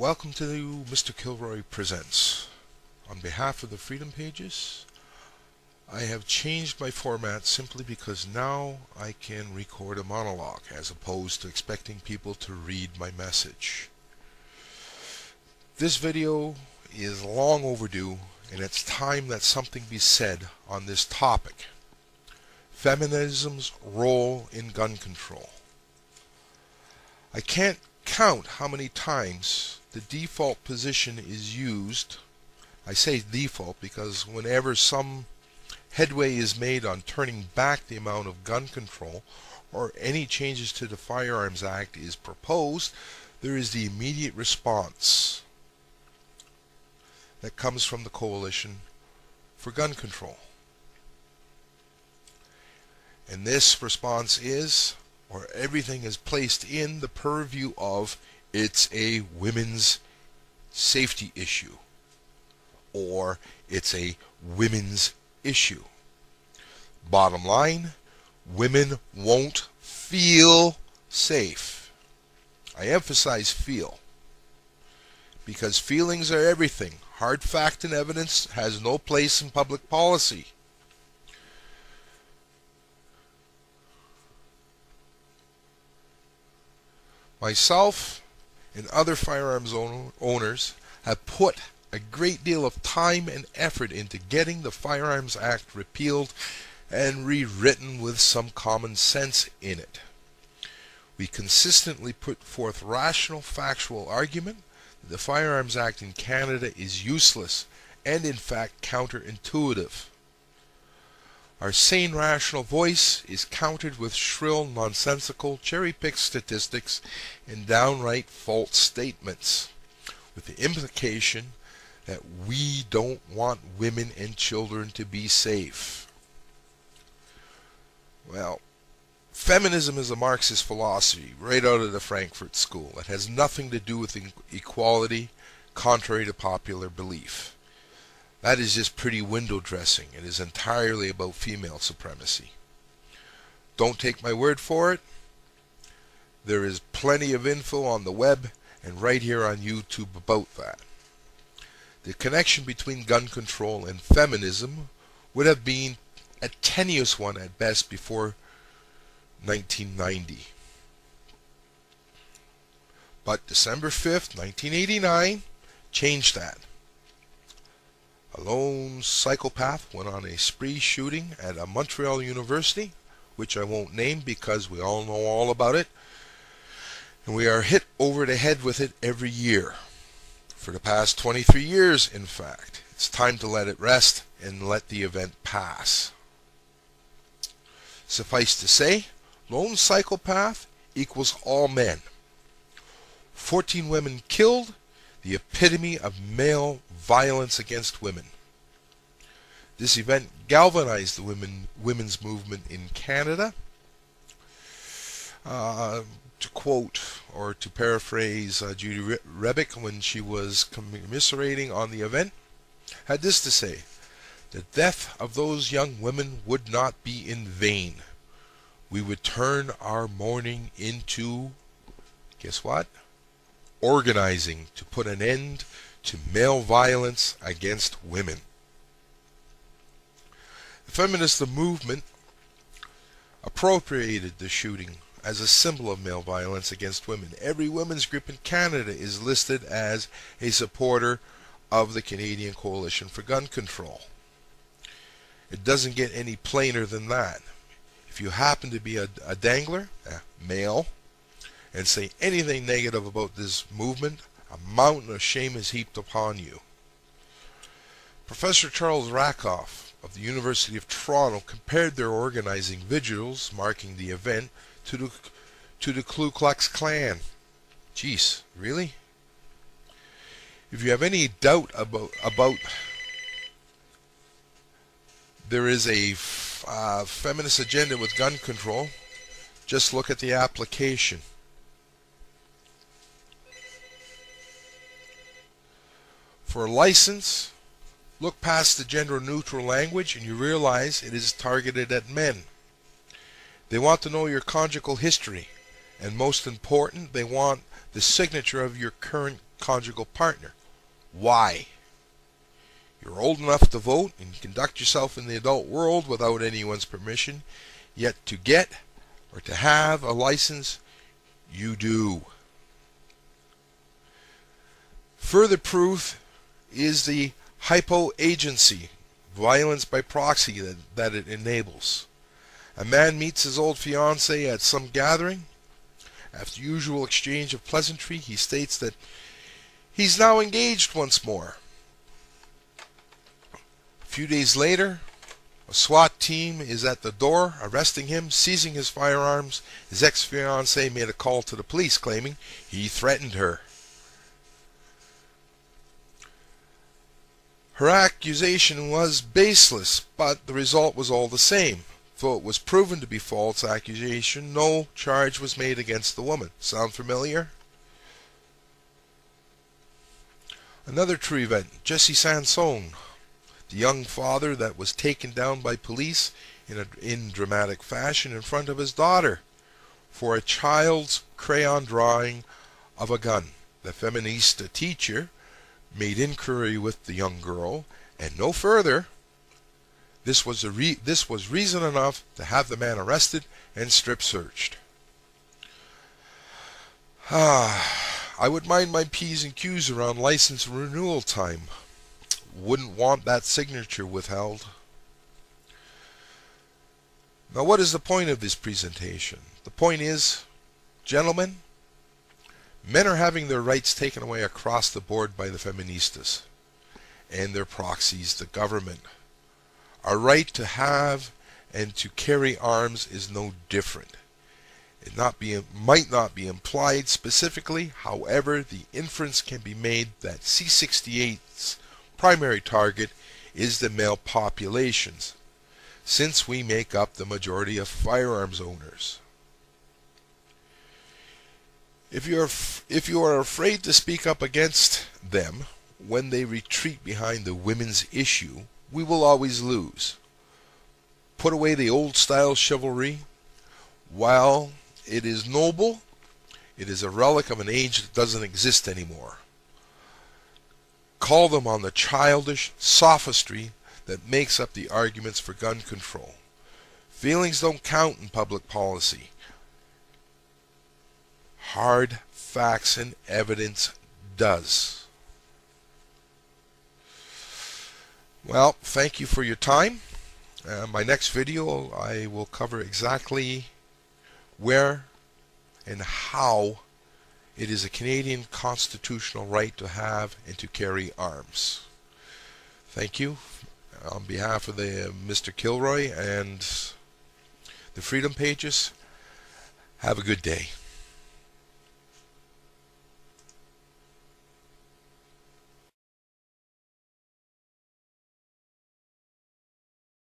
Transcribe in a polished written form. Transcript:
welcome to Mr. Kilroy Presents. On behalf of the Freedom Pages, I have changed my format simply because now I can record a monologue as opposed to expecting people to read my message. This video is long overdue, and it's time that something be said on this topic: feminism's role in gun control. I can't count how many times the default position is used. I say default because whenever some headway is made on turning back the amount of gun control or any changes to the Firearms Act is proposed, there is the immediate response that comes from the Coalition for Gun Control. And this response is, or everything is placed in the purview of, it's a women's safety issue, or it's a women's issue. Bottom line, women won't feel safe. I emphasize feel, because feelings are everything. Hard fact and evidence has no place in public policy. Myself and other firearms owners have put a great deal of time and effort into getting the Firearms Act repealed and rewritten with some common sense in it. We consistently put forth rational, factual argument that the Firearms Act in Canada is useless and in fact counterintuitive. Our sane, rational voice is countered with shrill, nonsensical, cherry-picked statistics and downright false statements, with the implication that we don't want women and children to be safe. Well, feminism is a Marxist philosophy right out of the Frankfurt School. It has nothing to do with equality, contrary to popular belief. That is just pretty window dressing. It is entirely about female supremacy. Don't take my word for it. There is plenty of info on the web and right here on YouTube about that. The connection between gun control and feminism would have been a tenuous one at best before 1990. But December 5th, 1989 changed that. A lone psychopath went on a spree shooting at a Montreal university, which I won't name because we all know all about it, and we are hit over the head with it every year. For the past 23 years, in fact. It's time to let it rest and let the event pass. Suffice to say, lone psychopath equals all men. 14 women killed, the epitome of male violence against women. This event galvanized the women's movement in Canada. To quote or to paraphrase Judy Rebick when she was commiserating on the event, had this to say: the death of those young women would not be in vain. We would turn our mourning into, guess what? Organizing to put an end to male violence against women. The feminist movement appropriated the shooting as a symbol of male violence against women. Every women's group in Canada is listed as a supporter of the Canadian Coalition for Gun Control. It doesn't get any plainer than that. If you happen to be a dangler, male, and say anything negative about this movement, a mountain of shame is heaped upon you. Professor Charles Rakoff of the University of Toronto compared their organizing vigils marking the event to the Ku Klux Klan. Jeez, really? If you have any doubt about there is a feminist agenda with gun control, just look at the application. For a license, look past the gender-neutral language and you realize it is targeted at men. They want to know your conjugal history, and most important, they want the signature of your current conjugal partner. Why? You're old enough to vote and conduct yourself in the adult world without anyone's permission, yet to get or to have a license, you do. Further proof is the hypoagency, violence by proxy that it enables. A man meets his old fiancée at some gathering. After usual exchange of pleasantry, he states that he's now engaged once more. A few days later, a SWAT team is at the door, arresting him, seizing his firearms. His ex-fiancée made a call to the police, claiming he threatened her. Her accusation was baseless, but the result was all the same. Though it was proven to be false accusation, no charge was made against the woman. Sound familiar? Another true event, Jesse Sansone, the young father that was taken down by police in dramatic fashion in front of his daughter for a child's crayon drawing of a gun. The Feminist teacher made inquiry with the young girl, and no further. This was reason enough to have the man arrested and strip searched. I would mind my P's and Q's around license renewal time. Wouldn't want that signature withheld. Now, what is the point of this presentation? The point is, gentlemen, men are having their rights taken away across the board by the feministas and their proxies, the government. Our right to have and to carry arms is no different. It might not be implied specifically, however, the inference can be made that C-68's primary target is the male populations, since we make up the majority of firearms owners. If you are afraid to speak up against them when they retreat behind the women's issue, we will always lose. Put away the old-style chivalry. While it is noble, it is a relic of an age that doesn't exist anymore. Call them on the childish sophistry that makes up the arguments for gun control. Feelings don't count in public policy. Hard facts and evidence does. Well, thank you for your time. My next video, I will cover exactly where and how it is a Canadian constitutional right to have and to carry arms. Thank you. On behalf of the Mr. Kilroy and the Freedom Pages, have a good day.